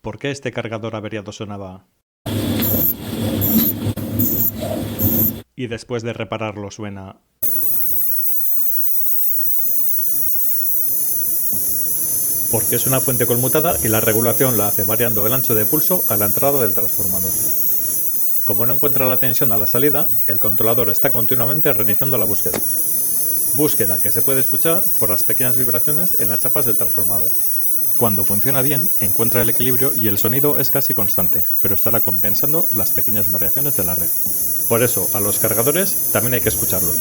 ¿Por qué este cargador averiado sonaba? Y después de repararlo suena... Porque es una fuente conmutada y la regulación la hace variando el ancho de pulso a la entrada del transformador. Como no encuentra la tensión a la salida, el controlador está continuamente reiniciando la búsqueda. Búsqueda que se puede escuchar por las pequeñas vibraciones en las chapas del transformador. Cuando funciona bien, encuentra el equilibrio y el sonido es casi constante, pero estará compensando las pequeñas variaciones de la red. Por eso, a los cargadores también hay que escucharlos.